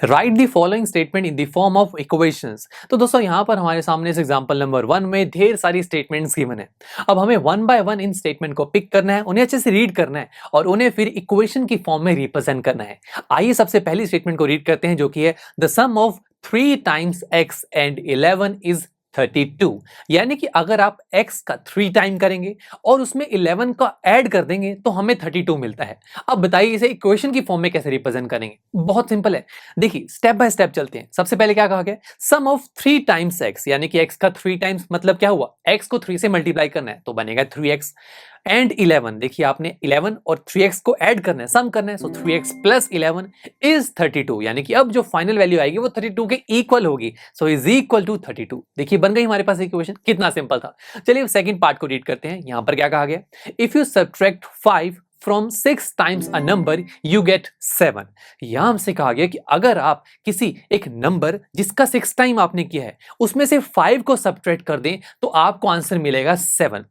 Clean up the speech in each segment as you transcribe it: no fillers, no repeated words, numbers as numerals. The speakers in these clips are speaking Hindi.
Right the following statement in the form of equations. तो दोस्तों यहाँ पर हमारे सामने इस एग्जांपल नंबर 1 में ढेर सारी स्टेटमेंट्स गिवन है। अब हमें one by one in statement को पिक करना है, उन्हें अच्छे से रीड करना है और उन्हें फिर इक्वेशन की फॉर्म में रिप्रेजेंट करना है। आइए सबसे पहली स्टेटमेंट को रीड करते हैं, जो कि है the sum of 3 times x and 11 is 32। यानी कि अगर आप x का 3 टाइम करेंगे और उसमें 11 का ऐड कर देंगे तो हमें 32 मिलता है। अब बताइए इसे इक्वेशन की फॉर्म में कैसे रिप्रेजेंट करेंगे। बहुत सिंपल है, देखिए स्टेप बाय स्टेप चलते हैं। सबसे पहले क्या कहा गया, सम ऑफ 3 टाइम्स x, यानी कि x का 3 टाइम्स मतलब क्या हुआ, x को 3 से मल्टीप्लाई करना है तो बनेगा 3x एंड 11। देखिए आपने 11 और 3x को ऐड करना है, सम करना है, सो 3x प्लस 11 इज 32। यानी कि अब जो फाइनल वैल्यू आएगी वो 32 के इक्वल होगी, सो इज इक्वल टू 32। देखिए बन गई हमारे पास इक्वेशन, कितना सिंपल था। चलिए सेकंड पार्ट को रीड करते हैं। यहां पर क्या कहा गया, if you subtract 5 from 6 times a number you get 7। यहां हमसे कहा गया कि अगर आप किसी एक नंबर जिसका 6 टाइम आपने किया है उसमें से 5 को सब्ट्रैक्ट कर दें तो आपको आंसर मिलेगा 7।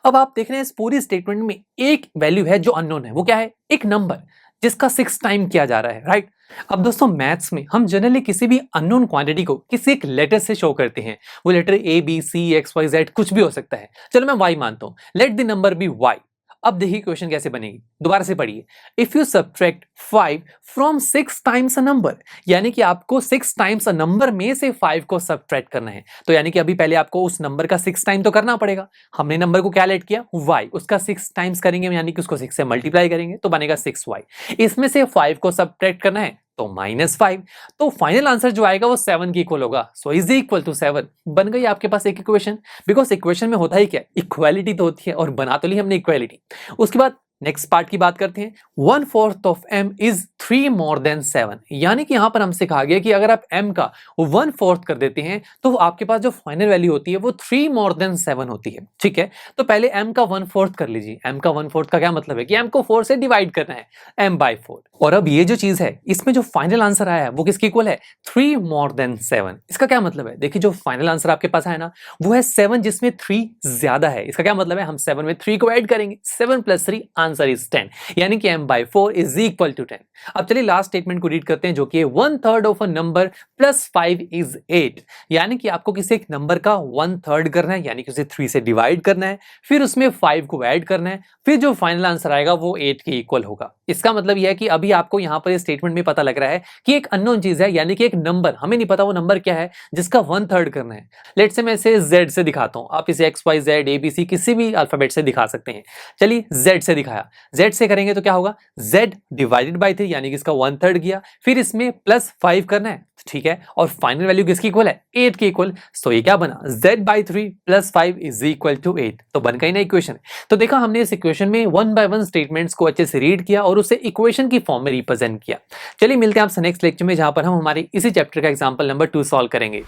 अब आप देख रहे हैं इस पूरी स्टेटमेंट में एक वैल्यू है जो अननोन है, वो क्या है, एक नंबर जिसका 6 टाइम किया जा रहा है, राइट। अब दोस्तों मैथ्स में हम जनरली किसी भी अननोन क्वांटिटी को किसी एक लेटर से शो करते हैं। वो letter A B C X Y Z कुछ भी हो सकता है। चलो मैं वाई मानता हूं, let the number be y. अब देखिए क्वेश्चन कैसे बनेगी, दोबारा से पढ़िए। If you subtract 5 from 6 times a number, यानी कि आपको 6 टाइम्स अ नंबर में से 5 को सब्ट्रैक्ट करना है। तो यानी कि अभी पहले आपको उस नंबर का 6 टाइम तो करना पड़ेगा। हमने नंबर को क्या लेट किया, y, उसका 6 टाइम्स करेंगे, यानी कि उसको 6 से मल्टीप्लाई करेंगे तो बनेगा 6y। इसमें से 5 को सब्ट्रैक्ट करना है तो -5। तो फाइनल आंसर जो आएगा वो 7 के इक्वल होगा, सो इज इक्वल टू 7। बन गई आपके पास एक इक्वेशन। बिकॉज इक्वेशन में होता ही क्या, इक्वालिटी तो होती है, और बना तो ली हमने इक्वालिटी। उसके बाद नेक्स्ट पार्ट की बात करते हैं। 1/4 of m is 3 more than 7। यानी कि यहां पर हमसे कहा गया कि अगर आप m का 1/4 कर देते हैं तो आपके पास जो फाइनल वैल्यू होती है वो 3 मोर देन 7 होती है। ठीक है, तो पहले m का 1/4 कर लीजिए। m का 1/4 का क्या मतलब है कि m को 4 से डिवाइड करना है, m/4। और अब ये जो चीज है इसमें जो फाइनल आंसर आया है वो किसके इक्वल है, 3 मोर देन 7। इसका क्या मतलब है, देखिए जो फाइनल आंसर आपके पास है ना वो है 7 जिसमें 3 ज्यादा है। इसका क्या मतलब है, हम 7 में 3 को ऐड करेंगे, 7 + 3 आंसर इज 10, यानी कि m/4 इज इक्वल टू 10। अब चलिए लास्ट स्टेटमेंट को रीड करते हैं, जो कि 1/3 of a number plus 5 is 8। यानी कि आपको किसी एक नंबर का 1/3 करना है, यानी कि उसे 3 से डिवाइड करना है, फिर उसमें 5 को ऐड करना है, फिर जो फाइनल आंसर आएगा वो 8 के इक्वल होगा। इसका मतलब यह है कि अभी आपको यहां पर स्टेटमेंट में पता लग रहा है कि एक अननोन चीज है, यानी कि एक नंबर हमें नहीं पता वो नंबर क्या है जिसका 1/3 करना है। लेट से मैं इसे z से दिखाता हूं, आप इसे x y z a b c किसी भी अल्फाबेट से दिखा सकते हैं। चलिए z से दिखाया, z से करेंगे तो क्या होगा, z डिवाइडेड बाय 3, यानी कि इसका 1/3 गया, फिर इसमें +5 करना है, ठीक है, और फाइनल वैल्यू किसकी इक्वल है, 8 के इक्वल। सो ये क्या बना, z/3 + 5 इज इक्वल टू 8। तो बन गई ना इक्वेशन। तो देखा हमने इस इक्वेशन में 1 बाय 1 स्टेटमेंट्स को अच्छे से रीड किया और उसे इक्वेशन की फॉर्म में रिप्रेजेंट किया। चलिए मिलते हैं आपसे नेक्स्ट लेक्चर में, जहां पर हम हमारे इसी चैप्टर का एग्जांपल नंबर 2 सॉल्व करेंगे।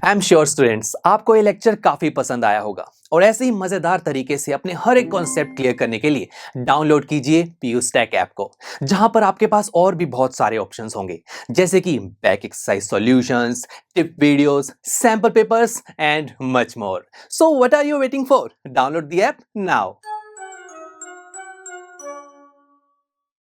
आई एम श्योर स्टूडेंट्स आपको ये लेक्चर काफी पसंद आया होगा, और ऐसे ही मजेदार तरीके से अपने हर एक कॉन्सेप्ट क्लियर करने के लिए डाउनलोड कीजिए PU Stack ऐप को, जहां पर आपके पास और भी बहुत सारे ऑप्शंस होंगे, जैसे कि back exercise solutions, tip videos, sample papers and much more. So what are you waiting for, download the app now.